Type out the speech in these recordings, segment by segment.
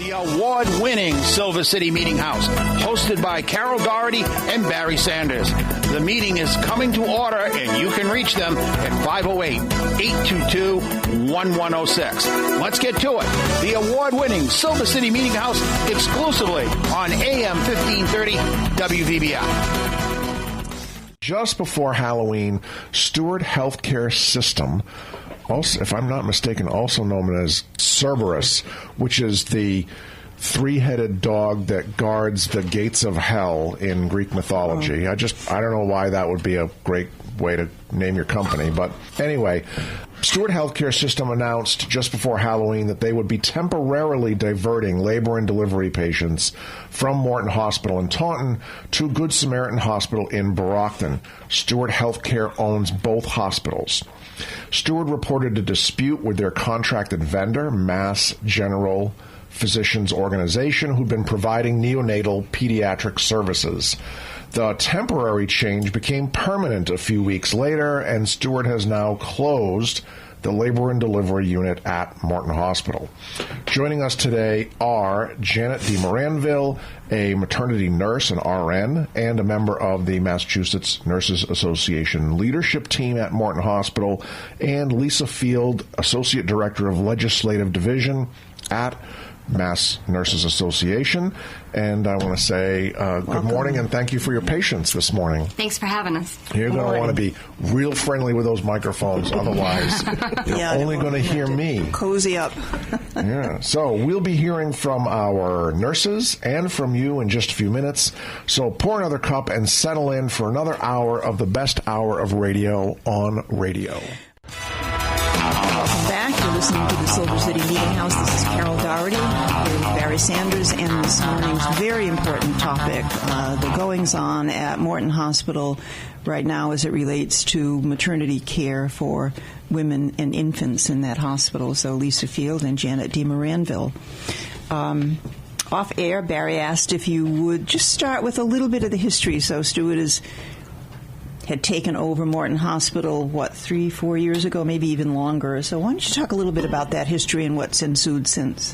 The award-winning Silver City Meeting House, hosted by Carol Doherty and Barry Sanders. The meeting is coming to order, and you can reach them at 508-822-1106. Let's get to it. The award-winning Silver City Meeting House, exclusively on AM 1530 WVBI. Just before Halloween, Steward Healthcare System, also, if I'm not mistaken, also known as Cerberus, which is the three-headed dog that guards the gates of hell in Greek mythology. I don't know why that would be a great way to name your company. But anyway, Steward Healthcare System announced just before Halloween that they would be temporarily diverting labor and delivery patients from Morton Hospital in Taunton to Good Samaritan Hospital in Brockton. Steward Healthcare owns both hospitals. Steward reported a dispute with their contracted vendor, Mass General Physicians Organization, who'd been providing neonatal pediatric services. The temporary change became permanent a few weeks later, and Steward has now closed the labor and delivery unit at Morton Hospital. Joining us today are Janet DeMoranville, a maternity nurse, an RN, and a member of the Massachusetts Nurses Association leadership team at Morton Hospital, and Lisa Field, Associate Director of Legislative Division at Mass Nurses Association. And I want to say good morning and thank you for your patience this morning. Thanks for having us. You're going to want to be real friendly with those microphones, otherwise you're only going to hear me. Cozy up. Yeah. So we'll be hearing from our nurses and from you in just a few minutes. So pour another cup and settle in for another hour of the best hour of radio on radio. Welcome back. You're listening to the Silver City Meeting House. This is Carol Doherty here with Barry Sanders, and this morning's very important topic, the goings-on at Morton Hospital right now as it relates to maternity care for women and infants in that hospital. So Lisa Field and Janet DeMoranville. Off air, Barry asked if you would just start with a little bit of the history. So Steward had taken over Morton Hospital, 3-4 years ago, maybe even longer. So why don't you talk a little bit about that history and what's ensued since?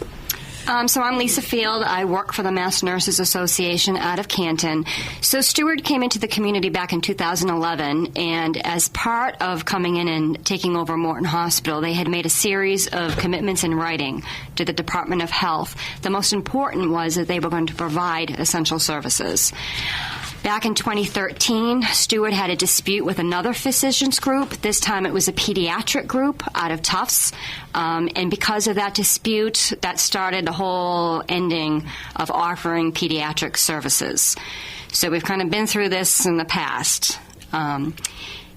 So I'm Lisa Field. I work for the Mass Nurses Association out of Canton. So Steward came into the community back in 2011, and as part of coming in and taking over Morton Hospital, they had made a series of commitments in writing to the Department of Health. The most important was that they were going to provide essential services. Back in 2013, Steward had a dispute with another physicians group. This time it was a pediatric group out of Tufts. And because of that dispute, that started the whole ending of offering pediatric services. So we've kind of been through this in the past.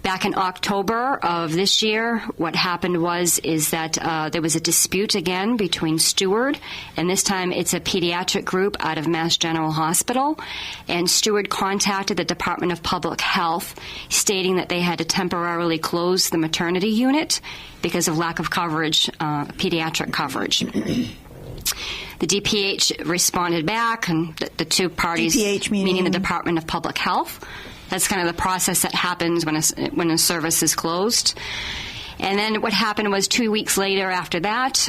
Back in October of this year, what happened is that there was a dispute again between Steward, and this time it's a pediatric group out of Mass General Hospital, and Steward contacted the Department of Public Health, stating that they had to temporarily close the maternity unit because of lack of coverage, pediatric coverage. The DPH responded back, and the two parties, DPH meaning the Department of Public Health. That's kind of the process that happens when a service is closed. And then what happened was 2 weeks later after that,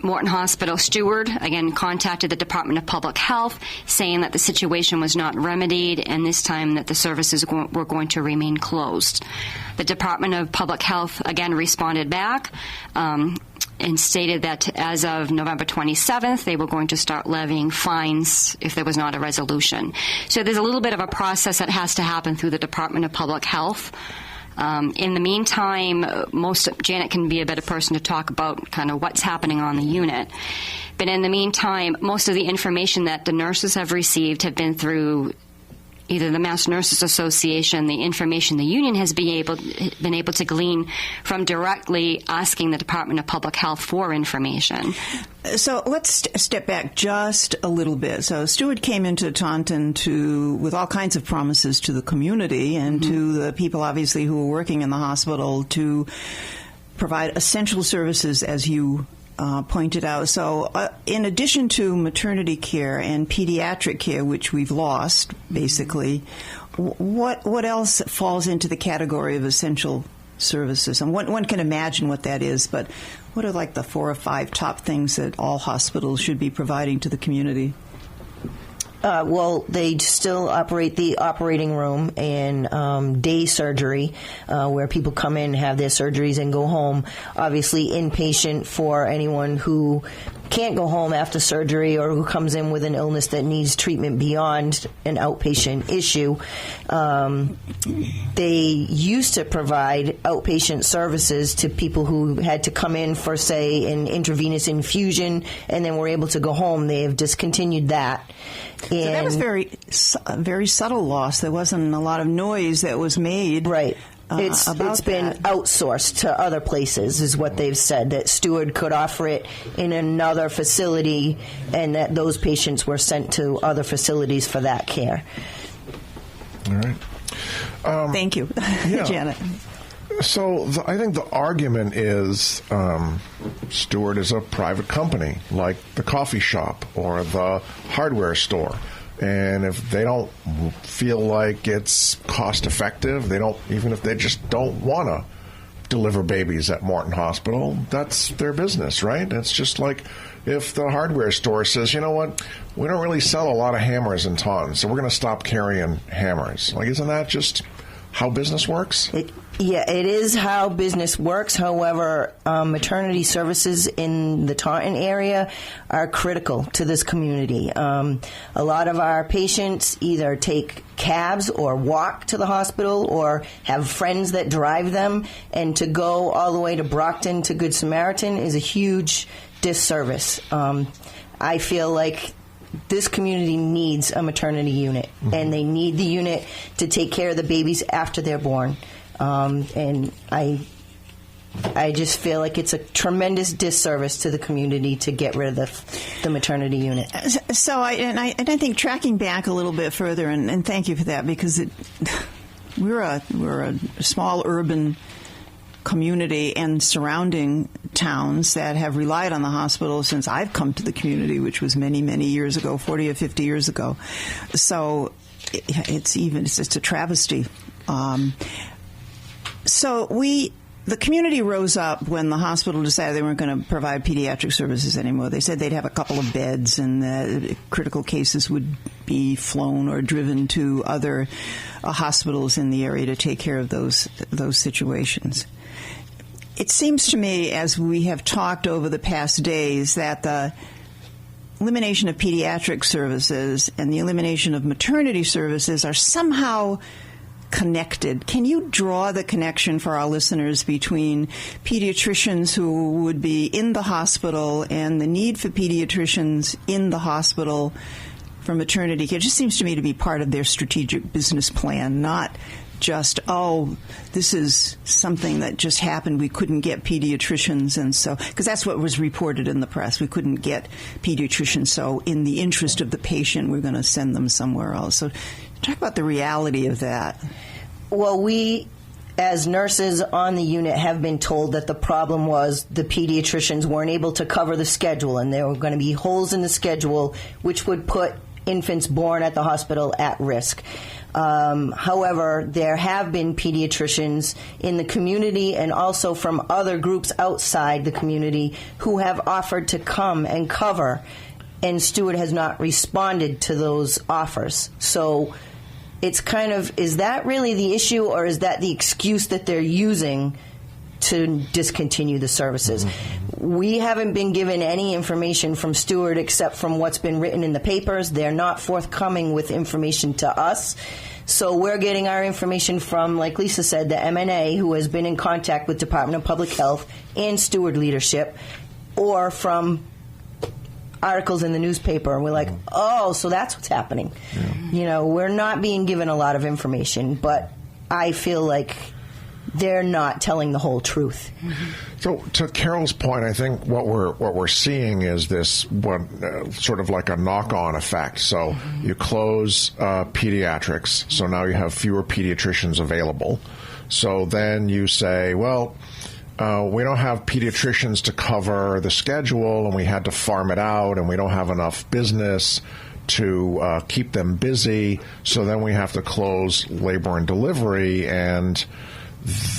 Morton Hospital Steward, again, contacted the Department of Public Health, saying that the situation was not remedied, and this time that the services were going to remain closed. The Department of Public Health, again, responded back, and stated that as of November 27th, they were going to start levying fines if there was not a resolution. So there's a little bit of a process that has to happen through the Department of Public Health. In the meantime, Janet can be a better person to talk about kind of what's happening on the unit. But in the meantime, most of the information that the nurses have received have been through either the Mass Nurses Association, the information the union has been able to glean from directly asking the Department of Public Health for information. So let's step back just a little bit. So Steward came into Taunton with all kinds of promises to the community and to the people, obviously, who were working in the hospital to provide essential services, as you pointed out. So in addition to maternity care and pediatric care, which we've lost, basically, what else falls into the category of essential services. And one can imagine what that is, but what are like the 4 or 5 top things that all hospitals should be providing to the community? Well, they still operate the operating room and day surgery, where people come in, have their surgeries, and go home. Obviously, inpatient for anyone who can't go home after surgery or who comes in with an illness that needs treatment beyond an outpatient issue. They used to provide outpatient services to people who had to come in for, say, an intravenous infusion and then were able to go home. They have discontinued that. So that was very subtle loss. There wasn't a lot of noise that was made. Right. It's been outsourced to other places, is what they've said, that Steward could offer it in another facility and that those patients were sent to other facilities for that care. All right. Thank you, yeah. Janet. So I think the argument is Steward is a private company, like the coffee shop or the hardware store. And if they don't feel like it's cost effective, they don't, even if they just don't want to deliver babies at Morton Hospital, that's their business, right? It's just like if the hardware store says, you know what, we don't really sell a lot of hammers and tongs, so we're going to stop carrying hammers. Like, isn't that just how business works? Yeah, it is how business works. However, maternity services in the Taunton area are critical to this community. A lot of our patients either take cabs or walk to the hospital or have friends that drive them, and to go all the way to Brockton to Good Samaritan is a huge disservice. I feel like this community needs a maternity unit, and they need the unit to take care of the babies after they're born. And I just feel like it's a tremendous disservice to the community to get rid of the maternity unit. So I think tracking back a little bit further, and thank you for that, because we're a small urban community and surrounding towns that have relied on the hospital since I've come to the community, which was many, many years ago, 40 or 50 years ago. So it's a travesty. So the community rose up when the hospital decided they weren't going to provide pediatric services anymore. They said they'd have a couple of beds, and critical cases would be flown or driven to other hospitals in the area to take care of those situations. It seems to me, as we have talked over the past days, that the elimination of pediatric services and the elimination of maternity services are somehow connected. Can you draw the connection for our listeners between pediatricians who would be in the hospital and the need for pediatricians in the hospital for maternity care? It just seems to me to be part of their strategic business plan, not just, this is something that just happened. We couldn't get pediatricians, and so, because that's what was reported in the press. We couldn't get pediatricians, so in the interest of the patient, we're going to send them somewhere else. So talk about the reality of that. Well, we, as nurses on the unit, have been told that the problem was the pediatricians weren't able to cover the schedule, and there were going to be holes in the schedule which would put infants born at the hospital at risk. However, there have been pediatricians in the community and also from other groups outside the community who have offered to come and cover, and Steward has not responded to those offers. So it's kind of, is that really the issue, or is that the excuse that they're using to discontinue the services? We haven't been given any information from Steward except from what's been written in the papers. They're not forthcoming with information to us. So we're getting our information from, like Lisa said, the MNA, who has been in contact with Department of Public Health and Steward leadership, or from articles in the newspaper, and we're like, so that's what's happening. Yeah. We're not being given a lot of information, but I feel like they're not telling the whole truth. So, to Carol's point, I think what we're seeing is this sort of like a knock-on effect. So you close pediatrics, so now you have fewer pediatricians available. So then you say, well, we don't have pediatricians to cover the schedule, and we had to farm it out, and we don't have enough business to keep them busy. So then we have to close labor and delivery, and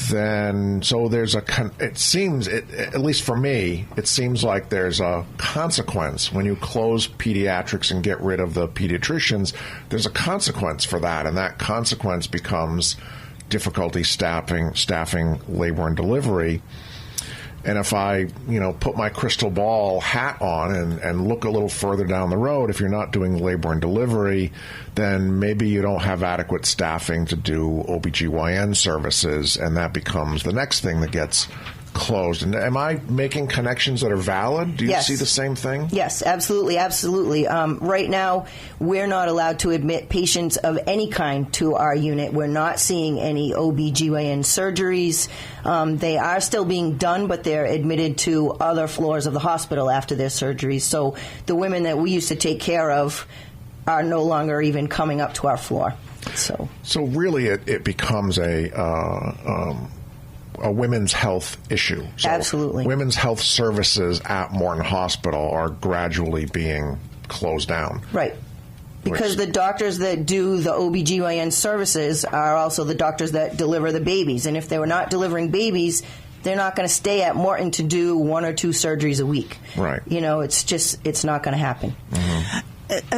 then so there's it seems, at least for me, it seems like there's a consequence when you close pediatrics and get rid of the pediatricians. There's a consequence for that, and that consequence becomes difficulty staffing labor and delivery. And if I, put my crystal ball hat on and look a little further down the road, if you're not doing labor and delivery, then maybe you don't have adequate staffing to do OBGYN services, and that becomes the next thing that gets closed. And am I making connections that are valid? Do you see the same thing? Yes, absolutely, absolutely. Right now, we're not allowed to admit patients of any kind to our unit. We're not seeing any OBGYN surgeries. They are still being done, but they're admitted to other floors of the hospital after their surgeries. So the women that we used to take care of are no longer even coming up to our floor. So really it becomes a women's health issue. So absolutely. Women's health services at Morton Hospital are gradually being closed down. Right. Because the doctors that do the OBGYN services are also the doctors that deliver the babies. And if they were not delivering babies, they're not going to stay at Morton to do 1 or 2 surgeries a week. Right. It's not going to happen. Mm-hmm.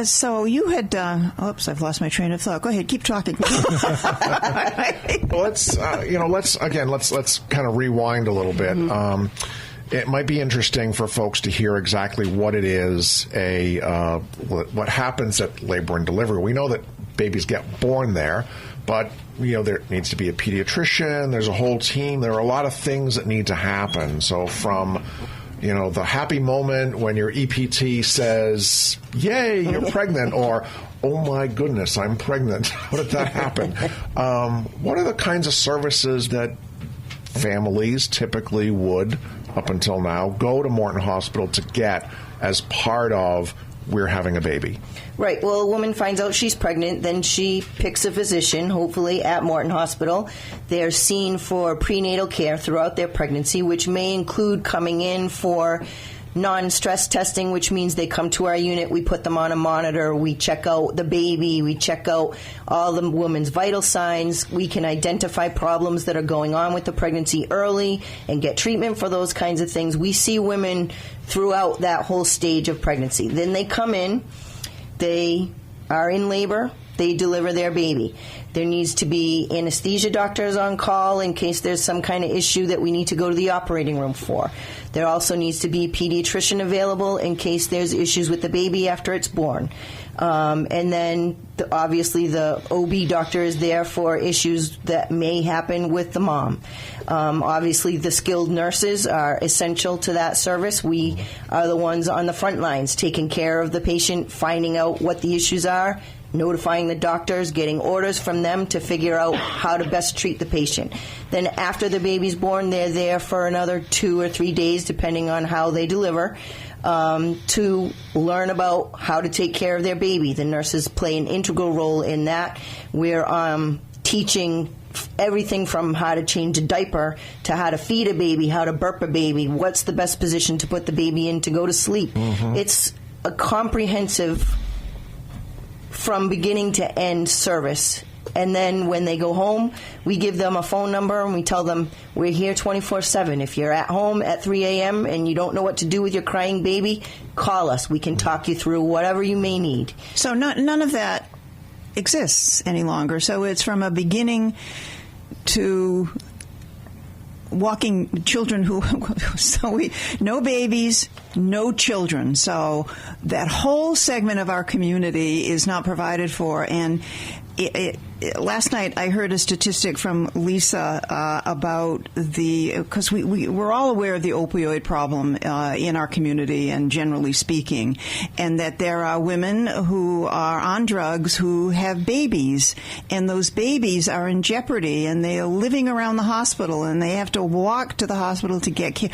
So you had, I've lost my train of thought. Go ahead, keep talking. Well, let's kind of rewind a little bit. Mm-hmm. It might be interesting for folks to hear exactly what it is, what happens at labor and delivery. We know that babies get born there, but there needs to be a pediatrician. There's a whole team. There are a lot of things that need to happen. So from the happy moment when your EPT says, "Yay, you're pregnant," or "Oh my goodness, I'm pregnant. How did that happen?" What are the kinds of services that families typically would, up until now, go to Morton Hospital to get as part of we're having a baby? Right. Well, a woman finds out she's pregnant, then she picks a physician, hopefully at Morton Hospital. They're seen for prenatal care throughout their pregnancy, which may include coming in for non-stress testing, which means they come to our unit, we put them on a monitor, we check out the baby, we check out all the woman's vital signs, we can identify problems that are going on with the pregnancy early and get treatment for those kinds of things. We see women throughout that whole stage of pregnancy. Then they come in, they are in labor, they deliver their baby. There needs to be anesthesia doctors on call in case there's some kind of issue that we need to go to the operating room for. There also needs to be a pediatrician available in case there's issues with the baby after it's born. And then, obviously, the OB doctor is there for issues that may happen with the mom. Obviously, the skilled nurses are essential to that service. We are the ones on the front lines taking care of the patient, finding out what the issues are, notifying the doctors, getting orders from them to figure out how to best treat the patient. Then after the baby's born, they're there for another 2 or 3 days, depending on how they deliver, to learn about how to take care of their baby. The nurses play an integral role in that. We're teaching everything from how to change a diaper to how to feed a baby, how to burp a baby, what's the best position to put the baby in to go to sleep. Mm-hmm. It's a comprehensive, from beginning to end service. And then when they go home, we give them a phone number and we tell them we're here 24/7. If you're at home at 3 a.m. and you don't know what to do with your crying baby, call us. We can talk you through whatever you may need. So none of that exists any longer. So it's from a beginning to walking children no babies, no children. So that whole segment of our community is not provided for. And last night I heard a statistic from Lisa about because we're all aware of the opioid problem in our community and generally speaking, and that there are women who are on drugs who have babies, and those babies are in jeopardy, and they are living around the hospital, and they have to walk to the hospital to get care.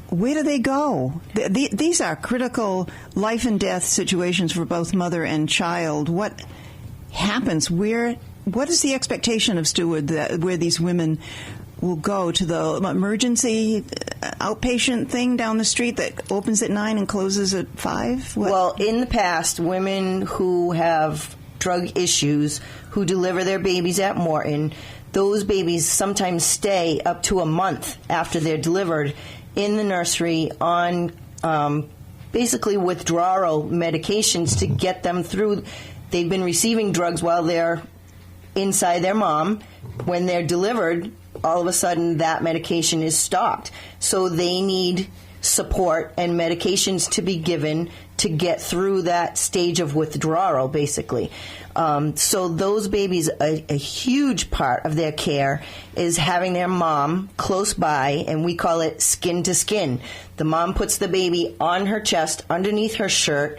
Where do they go? These are critical life and death situations for both mother and child. What happens? What is the expectation of Steward where these women will go to the emergency outpatient thing down the street that opens at 9 and closes at 5? Well, in the past, women who have drug issues who deliver their babies at Morton, those babies sometimes stay up to a month after they're delivered in the nursery on basically withdrawal medications to get them through. They've been receiving drugs while they're inside their mom. When they're delivered, all of a sudden that medication is stopped. So they need support and medications to be given to get through that stage of withdrawal, basically. So those babies, a huge part of their care is having their mom close by, and we call it skin to skin. The mom puts the baby on her chest, underneath her shirt,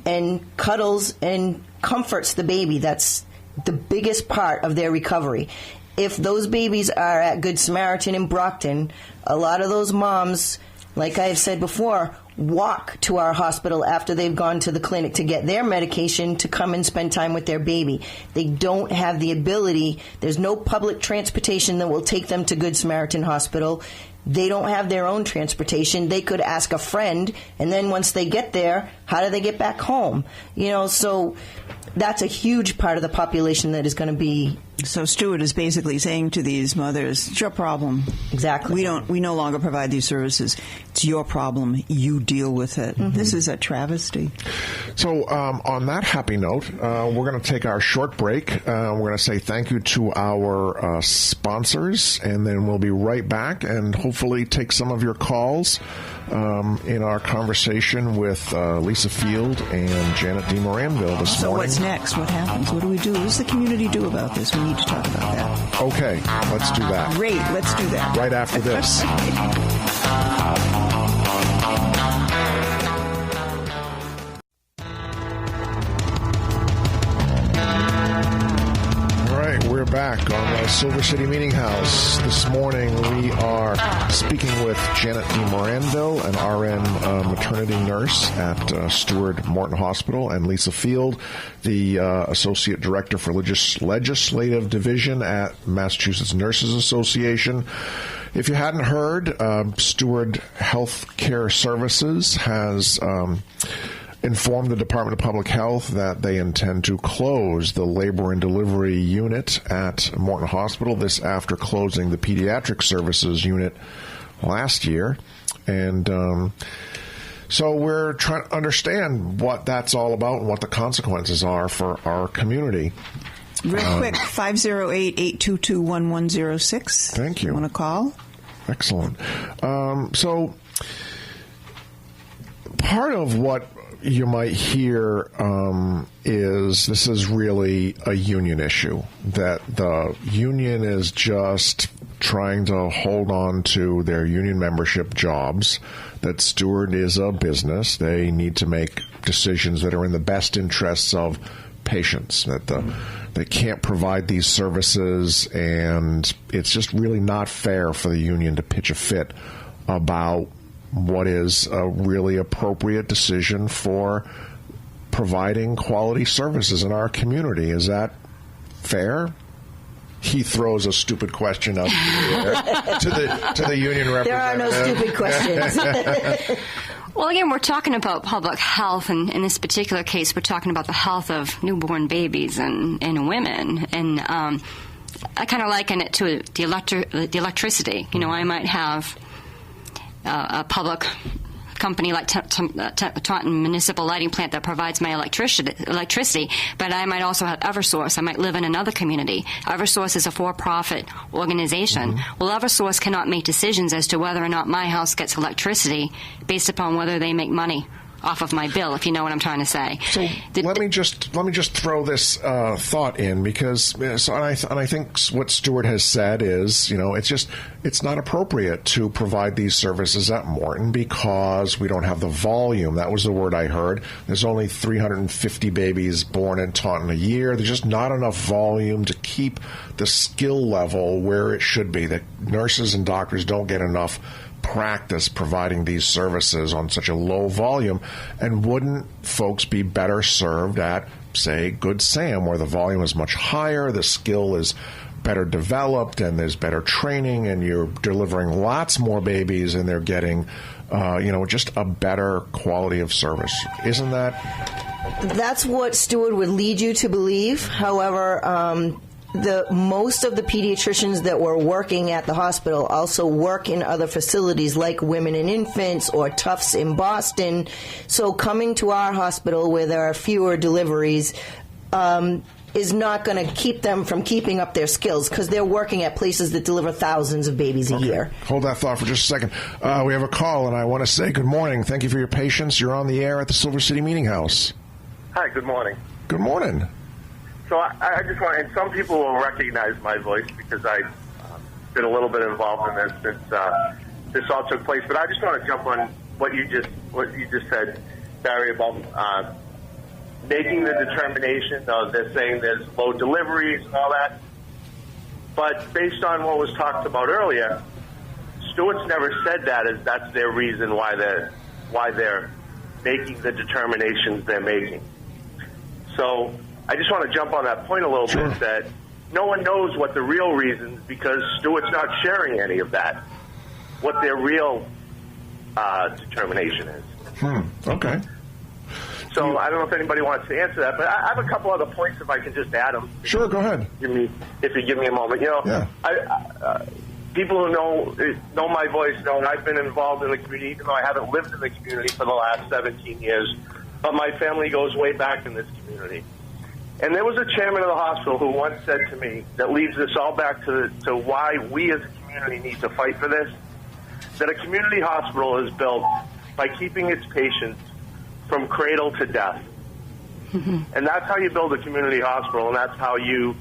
and cuddles and comforts the baby. That's the biggest part of their recovery. If those babies are at Good Samaritan in Brockton, a lot of those moms, like I have said before, walk to our hospital after they've gone to the clinic to get their medication to come and spend time with their baby. They don't have the ability. There's no public transportation that will take them to Good Samaritan Hospital. They don't have their own transportation. They could ask a friend, and then once they get there, how do they get back home? So that's a huge part of the population that is going to be. So Stewart is basically saying to these mothers, it's your problem. Exactly. We no longer provide these services. It's your problem. You deal with it. Mm-hmm. This is a travesty. So on that happy note, we're going to take our short break. We're going to say thank you to our sponsors, and then we'll be right back and hopefully take some of your calls in our conversation with Lisa Field and Janet DeMoranville this morning. So what's next? What happens? What do we do? What does the community do about this? We need to talk about that. Okay, let's do that. Great, let's do that. Right after this. We're back on the Silver City Meeting House. This morning we are speaking with Janet DeMoranville, an RN maternity nurse at Steward Morton Hospital, and Lisa Field, the Associate Director for Legislative Division at Massachusetts Nurses Association. If you hadn't heard, Steward Healthcare Services has informed the Department of Public Health that they intend to close the labor and delivery unit at Morton Hospital, this after closing the pediatric services unit last year. And so we're trying to understand what that's all about and what the consequences are for our community. Real quick, 508-822-1106. Thank you. You want to call? Excellent. So part of what you might hear is this is really a union issue, that the union is just trying to hold on to their union membership jobs, that Steward is a business. They need to make decisions that are in the best interests of patients, that they can't provide these services, and it's just really not fair for the union to pitch a fit about what is a really appropriate decision for providing quality services in our community. Is that fair? He throws a stupid question up to the union representative. There are no stupid questions. Well, again, we're talking about public health, and in this particular case, we're talking about the health of newborn babies and women. And I kind of liken it to the electricity. I might have a public company like Taunton Municipal Lighting Plant that provides my electricity, but I might also have Eversource. I might live in another community. Eversource is a for-profit organization. Mm-hmm. Well, Eversource cannot make decisions as to whether or not my house gets electricity based upon whether they make money off of my bill, if you know what I'm trying to say. So let me just throw this thought in, because I think what Stewart has said is, it's not appropriate to provide these services at Morton because we don't have the volume. That was the word I heard. There's only 350 babies born in Taunton a year. There's just not enough volume to keep the skill level where it should be. The nurses and doctors don't get enough practice providing these services on such a low volume. And wouldn't folks be better served at, say, Good Sam, where the volume is much higher, the skill is better developed, and there's better training, and you're delivering lots more babies, and they're getting, just a better quality of service? Isn't that That's what Steward would lead you to believe. However, most of the pediatricians that were working at the hospital also work in other facilities like Women and Infants or Tufts in Boston. So coming to our hospital where there are fewer deliveries is not going to keep them from keeping up their skills because they're working at places that deliver thousands of babies a year. Hold that thought for just a second. We have a call, and I want to say good morning. Thank you for your patience. You're on the air at the Silver City Meeting House. Hi, good morning. Good morning. So I just want, and some people will recognize my voice because I've been a little bit involved in this since this all took place. But I just want to jump on what you just said, Barry, about making the determination. They're saying there's low deliveries and all that. But based on what was talked about earlier, Stewart's never said that as that's their reason why they're making the determinations they're making. So I just want to jump on that point a little bit that no one knows what the real reasons, because Stewart's not sharing any of that, what their real determination is. Okay. So I don't know if anybody wants to answer that, but I have a couple other points if I can just add them. Sure, go ahead. If you give me a moment. Yeah. People who know my voice know I've been involved in the community, even though I haven't lived in the community for the last 17 years. But my family goes way back in this community. And there was a chairman of the hospital who once said to me, that leads this all back to why we as a community need to fight for this, that a community hospital is built by keeping its patients from cradle to death. And that's how you build a community hospital, and that's how you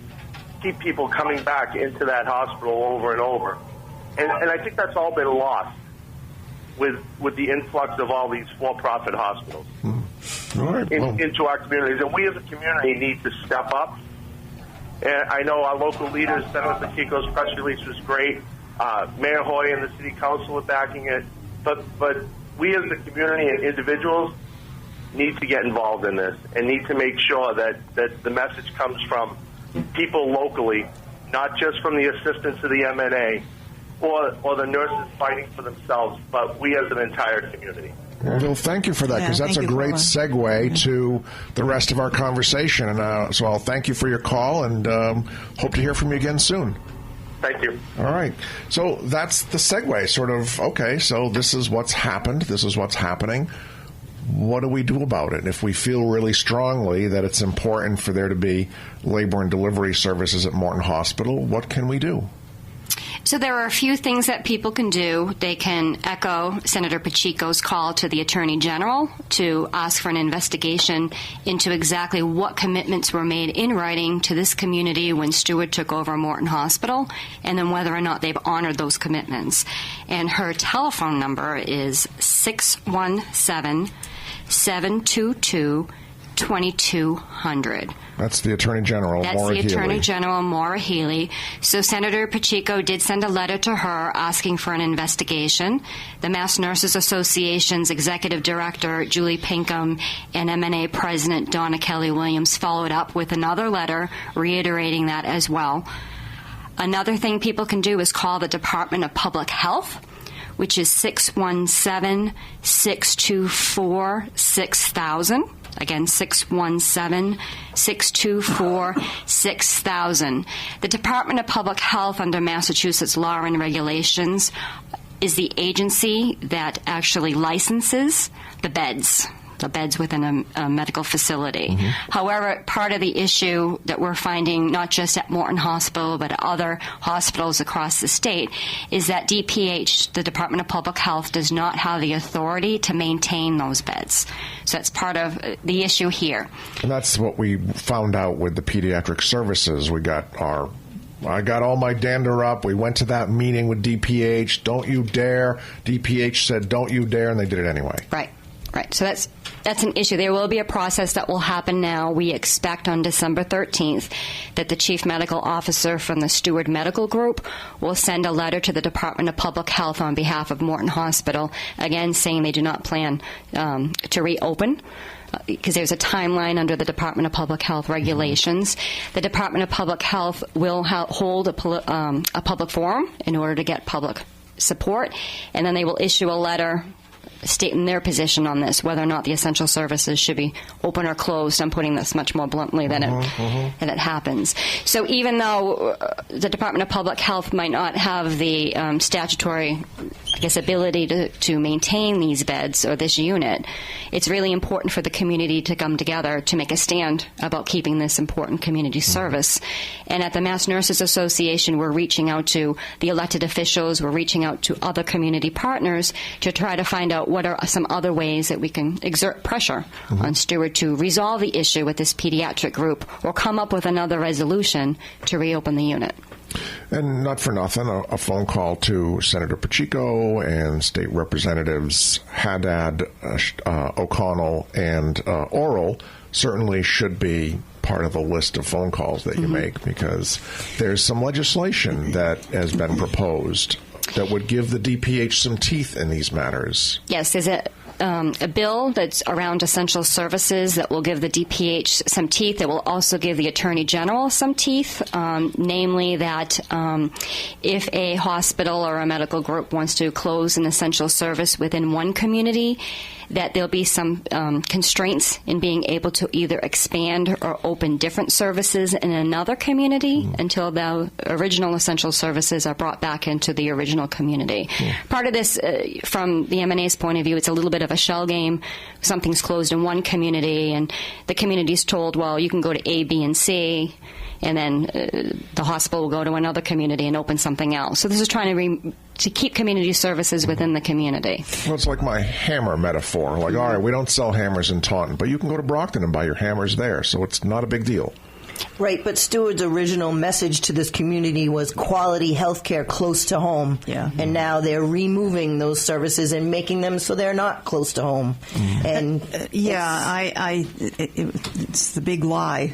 keep people coming back into that hospital over and over. And I think that's all been lost with the influx of all these for-profit hospitals into our communities. And we as a community need to step up. And I know our local leaders, Senator Pacheco's press release was great. Mayor Hoy and the City Council are backing it. But we as a community and individuals need to get involved in this and need to make sure that the message comes from people locally, not just from the assistants of the MNA or the nurses fighting for themselves, but we as an entire community. Well, thank you for that, because that's a great segue to the rest of our conversation. And so I'll thank you for your call and hope to hear from you again soon. Thank you. All right. So that's the segue, sort of, okay, so this is what's happened. This is what's happening. What do we do about it? If we feel really strongly that it's important for there to be labor and delivery services at Morton Hospital, what can we do? So there are a few things that people can do. They can echo Senator Pacheco's call to the Attorney General to ask for an investigation into exactly what commitments were made in writing to this community when Steward took over Morton Hospital, and then whether or not they've honored those commitments. And her telephone number is 617-722-2200. That's the Attorney General, That's Maura the Healey. Attorney General, Maura Healey. So Senator Pacheco did send a letter to her asking for an investigation. The Mass Nurses Association's Executive Director, Julie Pinkham, and MNA President Donna Kelly-Williams followed up with another letter reiterating that as well. Another thing people can do is call the Department of Public Health, which is 617-624-6000. Again, 617-624-6000. The Department of Public Health, under Massachusetts law and regulations, is the agency that actually licenses the beds within a medical facility. However, part of the issue that we're finding, not just at Morton Hospital, but at other hospitals across the state, is that DPH, the Department of Public Health, does not have the authority to maintain those beds. So that's part of the issue here. And that's what we found out with the pediatric services. I got all my dander up. We went to that meeting with DPH. Don't you dare. DPH said, don't you dare, and they did it anyway. Right. So that's an issue. There will be a process that will happen now. We expect on December 13th that the Chief Medical Officer from the Steward Medical Group will send a letter to the Department of Public Health on behalf of Morton Hospital, again saying they do not plan to reopen, because there's a timeline under the Department of Public Health regulations. The Department of Public Health will hold a public forum in order to get public support, and then they will issue a letter stating their position on this, whether or not the essential services should be open or closed. I'm putting this much more bluntly than it happens. So even though the Department of Public Health might not have the statutory, ability to maintain these beds or this unit, it's really important for the community to come together to make a stand about keeping this important community service. And at the Mass Nurses Association, we're reaching out to the elected officials, we're reaching out to other community partners to try to find out what are some other ways that we can exert pressure on Steward to resolve the issue with this pediatric group or come up with another resolution to reopen the unit. And not for nothing, a phone call to Senator Pacheco and State Representatives Haddad, O'Connell, and Oral certainly should be part of the list of phone calls that you make, because there's some legislation that has been proposed that would give the DPH some teeth in these matters. Yes, there's a bill that's around essential services that will give the DPH some teeth. That will also give the Attorney General some teeth, namely that if a hospital or a medical group wants to close an essential service within one community, that there'll be some constraints in being able to either expand or open different services in another community until the original essential services are brought back into the original community. Part of this, from the MNA's point of view, it's a little bit of a shell game. Something's closed in one community, and the community's told, well, you can go to A, B, and C, and then the hospital will go to another community and open something else. So this is trying to keep community services within the community. Well, it's like my hammer metaphor. Like, all right, we don't sell hammers in Taunton, but you can go to Brockton and buy your hammers there, so it's not a big deal. Right, but Steward's original message to this community was quality health care close to home. Yeah. And now they're removing those services and making them so they're not close to home. And it's the big lie.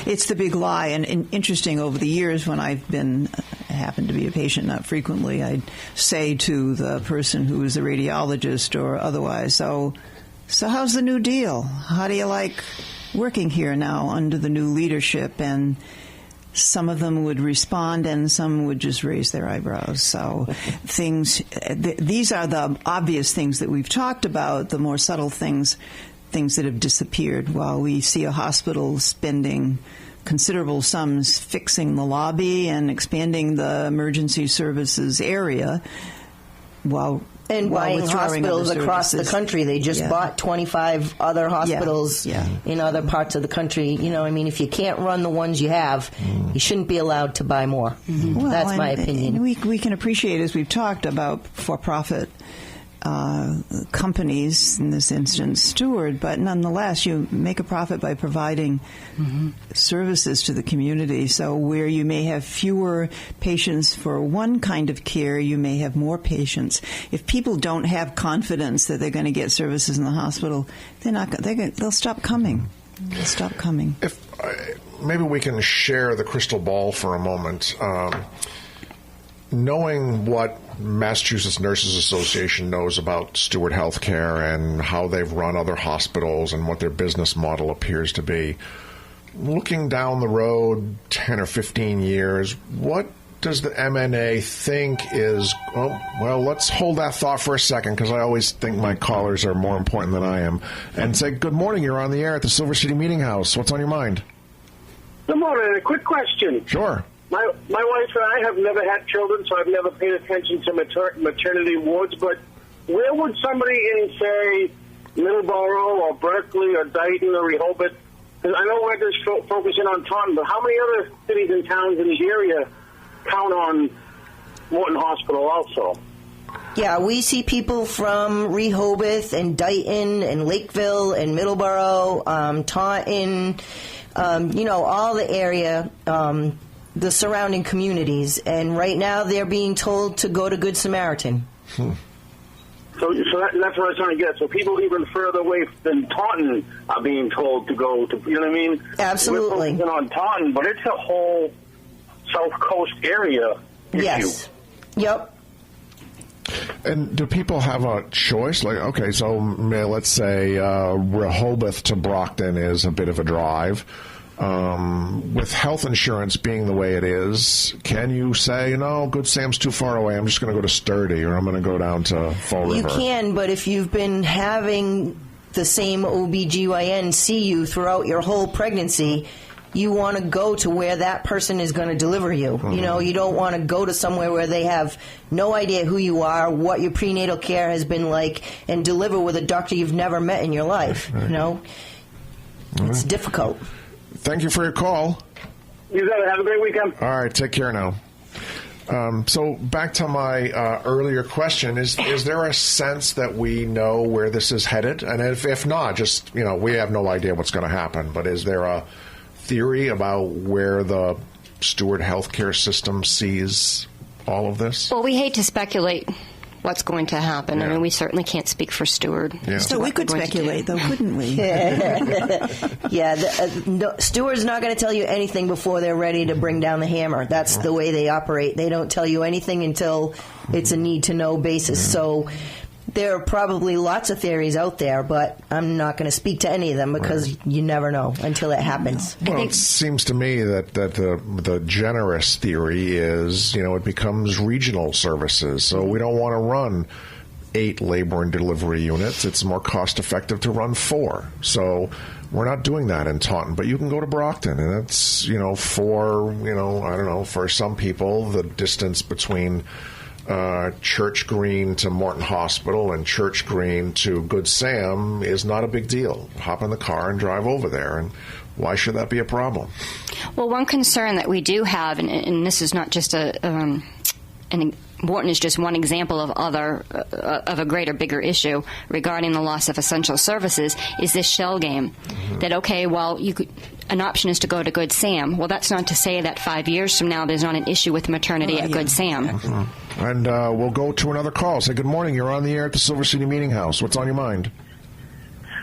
It's the big lie. And interesting, over the years when I happened to be a patient, not frequently, I'd say to the person who was a radiologist or otherwise, so how's the new deal? How do you like working here now under the new leadership? And some of them would respond and some would just raise their eyebrows. So these are the obvious things that we've talked about, the more subtle things that have disappeared. While we see a hospital spending considerable sums fixing the lobby and expanding the emergency services area, and buying hospitals across the country. They just bought 25 other hospitals in other parts of the country. If you can't run the ones you have, you shouldn't be allowed to buy more. Well, that's my opinion. We can appreciate, as we've talked about, for-profit companies, in this instance Steward, but nonetheless you make a profit by providing services to the community. So where you may have fewer patients for one kind of care, you may have more patients. If people don't have confidence that they're going to get services in the hospital, they'll stop coming. They'll stop coming. If maybe we can share the crystal ball for a moment. Knowing what Massachusetts Nurses Association knows about Steward Healthcare and how they've run other hospitals and what their business model appears to be, looking down the road 10 or 15 years, what does the MNA think is, let's hold that thought for a second, because I always think my callers are more important than I am, and say, good morning, you're on the air at the Silver City Meeting House. What's on your mind? Good morning. A quick question. Sure. My wife and I have never had children, so I've never paid attention to maternity wards, but where would somebody in, say, Middleborough or Berkeley or Dayton or Rehoboth, because I know we're just focusing on Taunton, but how many other cities and towns in the area count on Morton Hospital also? Yeah, we see people from Rehoboth and Dayton and Lakeville and Middleborough, Taunton, all the area, the surrounding communities, and right now they're being told to go to Good Samaritan. So that's what I was trying to get. So people even further away than Taunton are being told to go to, you know what I mean? Absolutely. We're focusing on Taunton, but it's a whole South Coast area issue. Yes. Yep. And do people have a choice? Like, okay, so let's say Rehoboth to Brockton is a bit of a drive. With health insurance being the way it is, can you say, no, Good Sam's too far away, I'm just going to go to Sturdy, or I'm going to go down to Fall River? You can, but if you've been having the same OBGYN see you throughout your whole pregnancy, you want to go to where that person is going to deliver you. You know, you don't want to go to somewhere where they have no idea who you are, what your prenatal care has been like, and deliver with a doctor you've never met in your life. You know, it's difficult. Thank you for your call. You got it. Have a great weekend. All right, take care now. So back to my earlier question, is there a sense that we know where this is headed? And if not, just, you know, we have no idea what's going to happen, but is there a theory about where the Steward Healthcare system sees all of this? Well, we hate to speculate what's going to happen. Yeah. I mean, we certainly can't speak for Steward. Yeah. So we could speculate, though, couldn't we? Steward's not going to tell you anything before they're ready to bring down the hammer. That's the way they operate. They don't tell you anything until it's a need-to-know basis. So there are probably lots of theories out there, but I'm not going to speak to any of them because you never know until it happens. Well, it seems to me that the generous theory is, you know, it becomes regional services. So we don't want to run 8 labor and delivery units. It's more cost effective to run 4. So we're not doing that in Taunton, but you can go to Brockton, and it's, you know, for some people, the distance between Church Green to Morton Hospital and Church Green to Good Sam is not a big deal. Hop in the car and drive over there, and why should that be a problem? Well, one concern that we do have, and this is not just Morton is just one example of of a greater, bigger issue regarding the loss of essential services, is this shell game. That, okay, well, an option is to go to Good Sam. Well, that's not to say that 5 years from now there's not an issue with maternity at Good Sam. And we'll go to another call. Say good morning. You're on the air at the Silver City Meeting House. What's on your mind?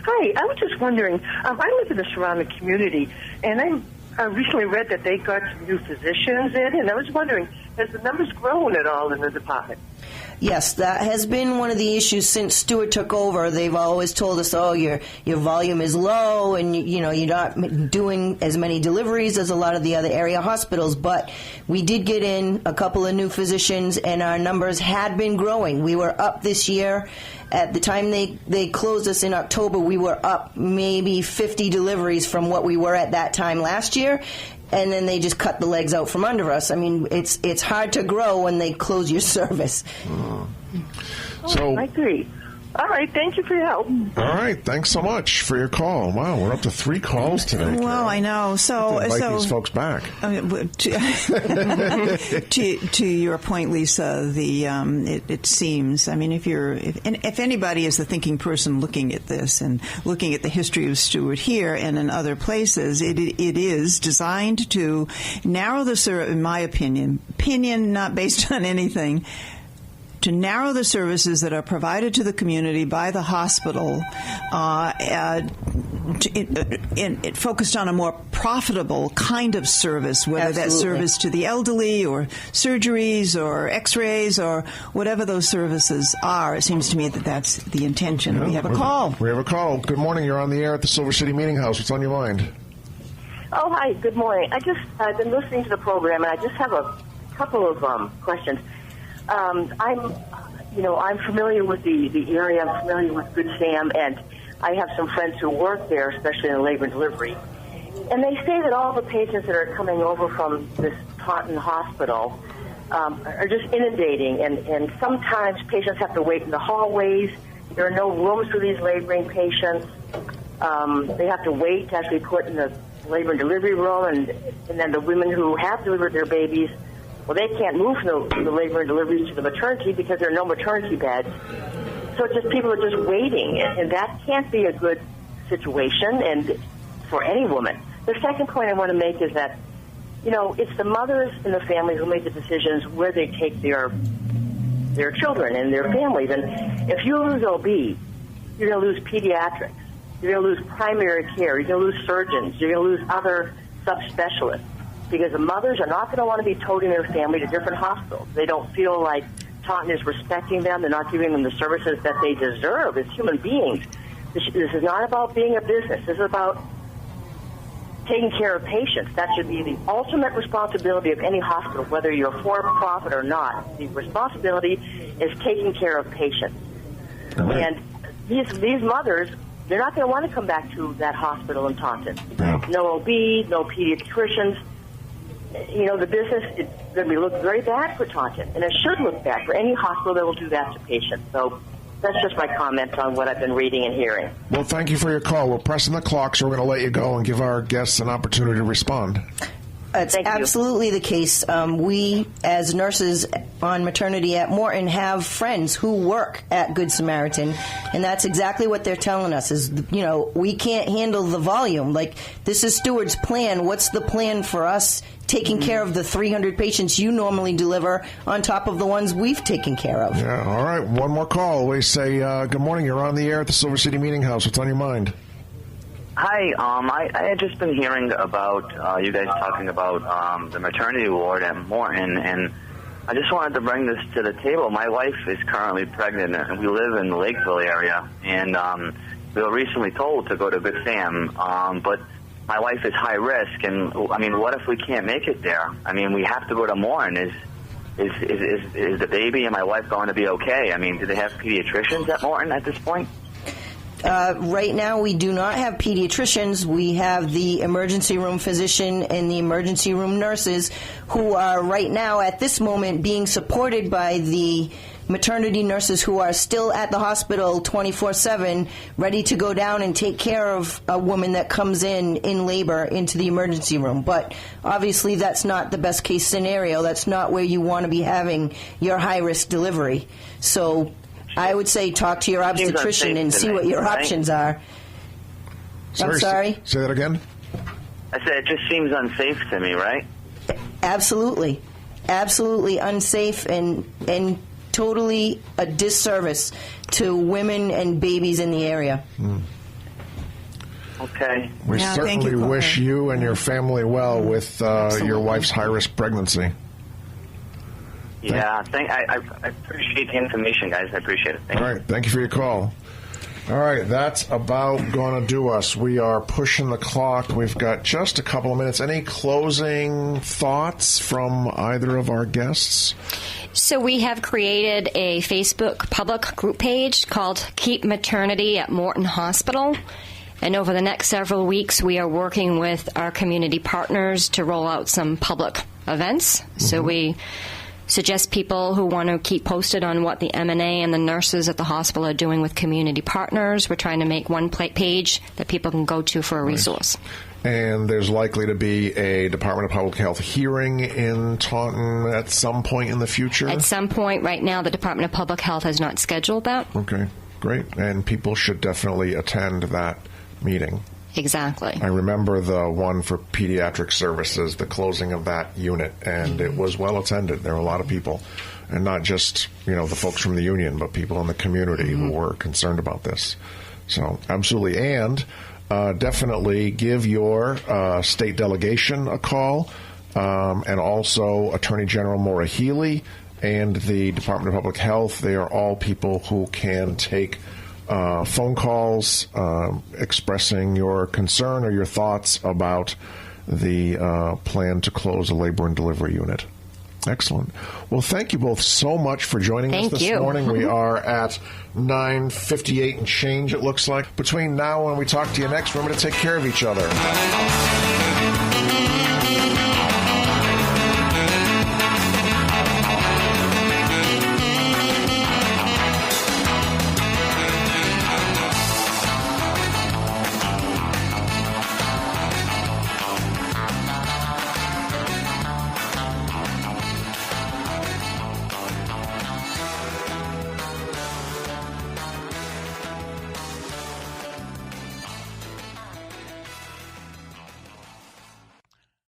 Hi, I was just wondering, I live in the surrounding community, and I recently read that they got some new physicians in, and I was wondering, has the numbers grown at all in the department? Yes, that has been one of the issues since Stewart took over. They've always told us, oh, your volume is low, and you're not doing as many deliveries as a lot of the other area hospitals. But we did get in a couple of new physicians, and our numbers had been growing. We were up this year. At the time they closed us in October, we were up maybe 50 deliveries from what we were at that time last year. And then they just cut the legs out from under us. I mean, it's hard to grow when they close your service. So I agree. All right, thank you for your help. All right, thanks so much for your call. Wow, we're up to 3 calls today. Well, Carol. I know. So these folks back. To your point, Lisa, it seems. I mean, if anybody is the thinking person looking at this and looking at the history of Steward here and in other places, it is designed to narrow the, in my opinion, not based on anything, to narrow the services that are provided to the community by the hospital, it focused on a more profitable kind of service, whether that's service to the elderly or surgeries or x-rays or whatever those services are. It seems to me that that's the intention. We have a call. We have a call. Good morning. You're on the air at the Silver City Meeting House. What's on your mind? Oh, hi. Good morning. I've been listening to the program, and I just have a couple of questions. I'm familiar with the area. I'm familiar with Good Sam, and I have some friends who work there, especially in labor and delivery. And they say that all the patients that are coming over from this Taunton hospital are just inundating, and sometimes patients have to wait in the hallways. There are no rooms for these laboring patients. They have to wait to actually put in the labor and delivery room, and then the women who have delivered their babies, well, they can't move from the labor and deliveries to the maternity because there are no maternity beds. So it's just people are just waiting, and that can't be a good situation and for any woman. The second point I want to make is that, it's the mothers and the families who make the decisions where they take their children and their families. And if you lose OB, you're going to lose pediatrics. You're going to lose primary care. You're going to lose surgeons. You're going to lose other subspecialists. Because the mothers are not going to want to be toting their family to different hospitals. They don't feel like Taunton is respecting them. They're not giving them the services that they deserve as human beings. This is not about being a business. This is about taking care of patients. That should be the ultimate responsibility of any hospital, whether you're for-profit or not. The responsibility is taking care of patients. Right. And these mothers, they're not going to want to come back to that hospital in Taunton. Yeah. No OB, no pediatricians. You know, the business is going to look very bad for Taunton, and it should look bad for any hospital that will do that to patients. So that's just my comment on what I've been reading and hearing. Well, thank you for your call. We're pressing the clock, so we're going to let you go and give our guests an opportunity to respond. It's absolutely the case. We, as nurses on maternity at Morton, have friends who work at Good Samaritan, and that's exactly what they're telling us is, you know, we can't handle the volume. Like, this is Steward's plan. What's the plan for us taking care of the 300 patients you normally deliver on top of the ones we've taken care of? Yeah, all right. One more call. We say, good morning. You're on the air at the Silver City Meeting House. What's on your mind? Hi, I had just been hearing about you guys talking about the maternity ward at Morton, and I just wanted to bring this to the table. My wife is currently pregnant, and we live in the Lakeville area, and we were recently told to go to Good Sam, but my wife is high risk, and I mean, what if we can't make it there? I mean, we have to go to Morton. Is the baby and my wife going to be okay? I mean, do they have pediatricians at Morton at this point? Right now, we do not have pediatricians. We have the emergency room physician and the emergency room nurses who are right now, at this moment, being supported by the maternity nurses who are still at the hospital 24/7, ready to go down and take care of a woman that comes in labor into the emergency room. But obviously, that's not the best case scenario. That's not where you want to be having your high-risk delivery. So I would say talk to your obstetrician and see what your options are. I'm sorry? Say that again? I said it just seems unsafe to me, right? Absolutely. Absolutely unsafe and totally a disservice to women and babies in the area. Okay. We certainly wish you and your family well with your wife's high-risk pregnancy. Yeah, I appreciate the information, guys. I appreciate it. Thank you. All right, thank you for your call. All right, that's about going to do us. We are pushing the clock. We've got just a couple of minutes. Any closing thoughts from either of our guests? So we have created a Facebook public group page called Keep Maternity at Morton Hospital. And over the next several weeks, we are working with our community partners to roll out some public events. So we suggest people who want to keep posted on what the M&A and the nurses at the hospital are doing with community partners. We're trying to make one page that people can go to for a resource. And there's likely to be a Department of Public Health hearing in Taunton at some point in the future? At some point. Right now, the Department of Public Health has not scheduled that. Okay, great. And people should definitely attend that meeting. Exactly. I remember the one for pediatric services, the closing of that unit, and it was well attended. There were a lot of people, and not just, the folks from the union, but people in the community who were concerned about this. So, absolutely. And definitely give your state delegation a call, and also Attorney General Maura Healey and the Department of Public Health. They are all people who can take phone calls expressing your concern or your thoughts about the plan to close a labor and delivery unit. Excellent. Well, thank you both so much for joining us this morning. We are at 9:58 and change, it looks like. Between now and we talk to you next, remember to take care of each other.